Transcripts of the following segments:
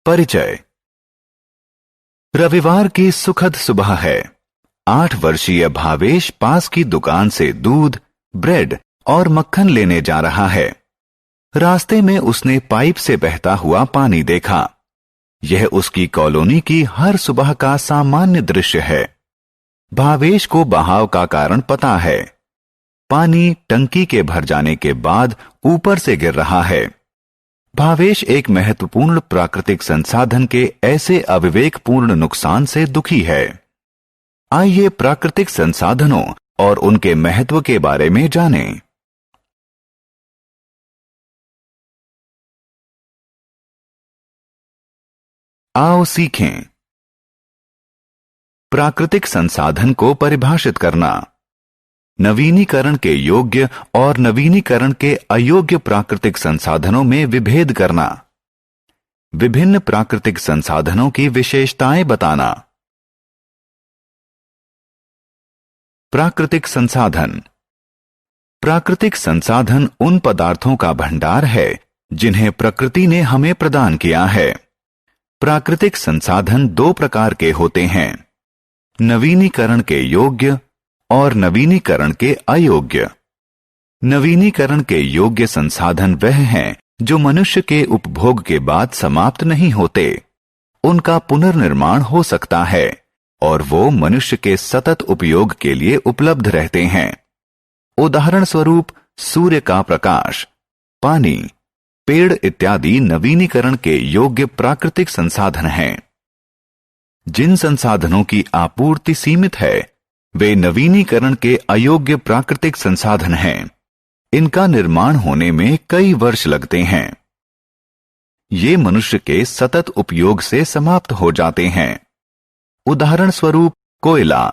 परिचय। रविवार की सुखद सुबह है। 8 वर्षीय भावेश पास की दुकान से दूध, ब्रेड और मक्खन लेने जा रहा है। रास्ते में उसने पाइप से बहता हुआ पानी देखा। यह उसकी कॉलोनी की हर सुबह का सामान्य दृश्य है। भावेश को बहाव का कारण पता है। पानी टंकी के भर जाने के बाद ऊपर से गिर रहा है। भावेश एक महत्वपूर्ण प्राकृतिक संसाधन के ऐसे अविवेकपूर्ण नुकसान से दुखी है। आइए प्राकृतिक संसाधनों और उनके महत्व के बारे में जानें। आओ सीखें। प्राकृतिक संसाधन को परिभाषित करना, नवीनीकरण के योग्य और नवीनीकरण के अयोग्य प्राकृतिक संसाधनों में विभेद करना, विभिन्न प्राकृतिक संसाधनों की विशेषताएं बताना। प्राकृतिक संसाधन। प्राकृतिक संसाधन उन पदार्थों का भंडार है जिन्हें प्रकृति ने हमें प्रदान किया है। प्राकृतिक संसाधन 2 प्रकार के होते हैं, नवीनीकरण के योग्य और नवीनीकरण के अयोग्य। नवीनीकरण के योग्य संसाधन वह हैं जो मनुष्य के उपभोग के बाद समाप्त नहीं होते। उनका पुनर्निर्माण हो सकता है और वो मनुष्य के सतत उपयोग के लिए उपलब्ध रहते हैं। उदाहरण स्वरूप सूर्य का प्रकाश, पानी, पेड़ इत्यादि नवीनीकरण के योग्य प्राकृतिक संसाधन हैं। जिन संसाधनों की आपूर्ति सीमित है वे नवीनीकरण के अयोग्य प्राकृतिक संसाधन हैं। इनका निर्माण होने में कई वर्ष लगते हैं। ये मनुष्य के सतत उपयोग से समाप्त हो जाते हैं। उदाहरण स्वरूप कोयला,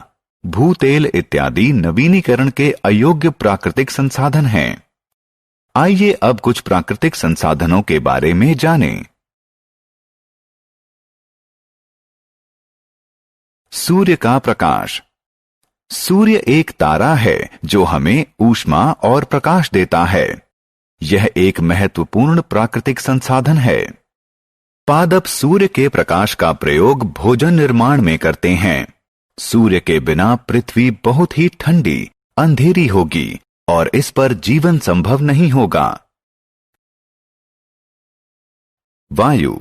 भूतेल इत्यादि नवीनीकरण के अयोग्य प्राकृतिक संसाधन हैं। आइए अब कुछ प्राकृतिक संसाधनों के बारे में जानें। सूर्य का प्रकाश। सूर्य एक तारा है जो हमें ऊष्मा और प्रकाश देता है। यह एक महत्वपूर्ण प्राकृतिक संसाधन है। पादप सूर्य के प्रकाश का प्रयोग भोजन निर्माण में करते हैं। सूर्य के बिना पृथ्वी बहुत ही ठंडी, अंधेरी होगी और इस पर जीवन संभव नहीं होगा। वायु।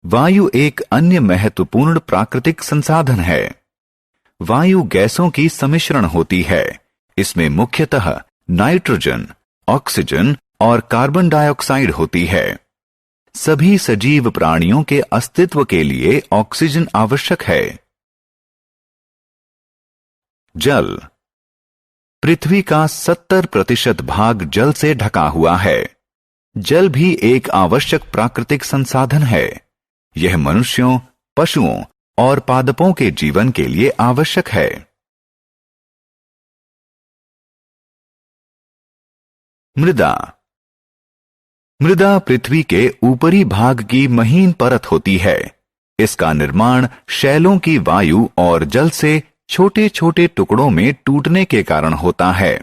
वायु एक अन्य महत्वपूर्ण प्राकृतिक संसाधन है। वायु गैसों की सम्मिश्रण होती है। इसमें मुख्यतः नाइट्रोजन, ऑक्सीजन और कार्बन डाइऑक्साइड होती है। सभी सजीव प्राणियों के अस्तित्व के लिए ऑक्सीजन आवश्यक है। जल। पृथ्वी का 70% भाग जल से ढका हुआ है। जल भी एक आवश्यक प्राकृतिक संसाधन है। यह मनुष्यों, पशुओं और पादपों के जीवन के लिए आवश्यक है। मृदा। मृदा पृथ्वी के ऊपरी भाग की महीन परत होती है। इसका निर्माण शैलों की वायु और जल से छोटे छोटे टुकड़ों में टूटने के कारण होता है।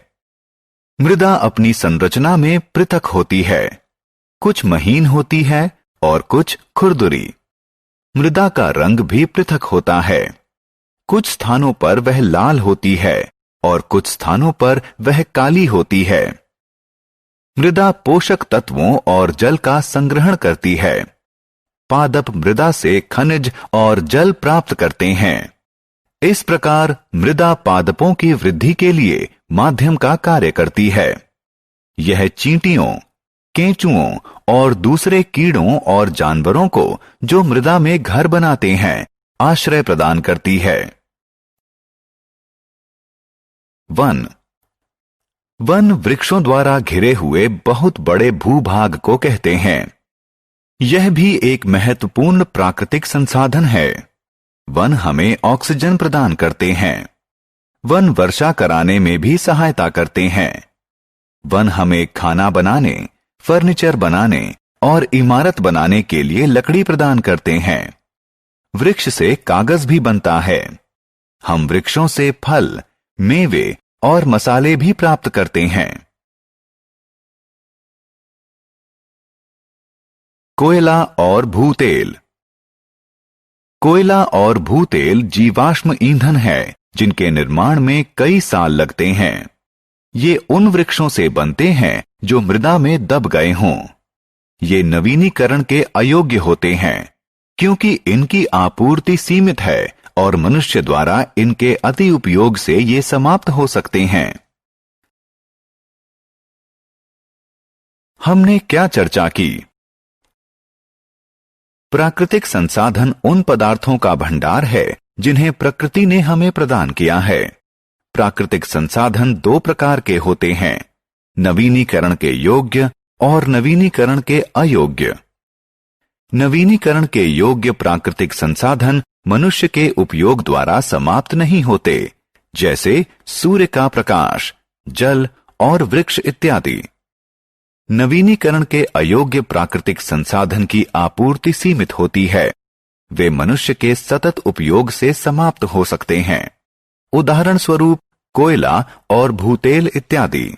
मृदा अपनी संरचना में पृथक होती है। कुछ महीन होती है और कुछ खुरदुरी। मृदा का रंग भी पृथक होता है। कुछ स्थानों पर वह लाल होती है और कुछ स्थानों पर वह काली होती है। मृदा पोषक तत्वों और जल का संग्रहण करती है। पादप मृदा से खनिज और जल प्राप्त करते हैं। इस प्रकार मृदा पादपों की वृद्धि के लिए माध्यम का कार्य करती है। यह चींटियों, केंचुओं और दूसरे कीड़ों और जानवरों को जो मृदा में घर बनाते हैं आश्रय प्रदान करती है। वन। वन वृक्षों द्वारा घिरे हुए बहुत बड़े भूभाग को कहते हैं। यह भी एक महत्वपूर्ण प्राकृतिक संसाधन है। वन हमें ऑक्सीजन प्रदान करते हैं। वन वर्षा कराने में भी सहायता करते हैं। वन हमें खाना बनाने, फर्नीचर बनाने और इमारत बनाने के लिए लकड़ी प्रदान करते हैं। वृक्ष से कागज भी बनता है। हम वृक्षों से फल, मेवे और मसाले भी प्राप्त करते हैं। कोयला और भूतेल। कोयला और भूतेल जीवाश्म ईंधन है जिनके निर्माण में कई साल लगते हैं। ये उन वृक्षों से बनते हैं जो मृदा में दब गए हों। ये नवीनीकरण के अयोग्य होते हैं क्योंकि इनकी आपूर्ति सीमित है और मनुष्य द्वारा इनके अति उपयोग से ये समाप्त हो सकते हैं। हमने क्या चर्चा की? प्राकृतिक संसाधन उन पदार्थों का भंडार है जिन्हें प्रकृति ने हमें प्रदान किया है। प्राकृतिक संसाधन दो प्रकार के होते हैं, नवीनीकरण के योग्य और नवीनीकरण के अयोग्य। नवीनीकरण के योग्य प्राकृतिक संसाधन मनुष्य के उपयोग द्वारा समाप्त नहीं होते, जैसे सूर्य का प्रकाश, जल और वृक्ष इत्यादि। नवीनीकरण के अयोग्य प्राकृतिक संसाधन की आपूर्ति सीमित होती है। वे मनुष्य के सतत उपयोग से समाप्त हो सकते हैं। उदाहरण स्वरूप कोयला और भूतेल इत्यादि।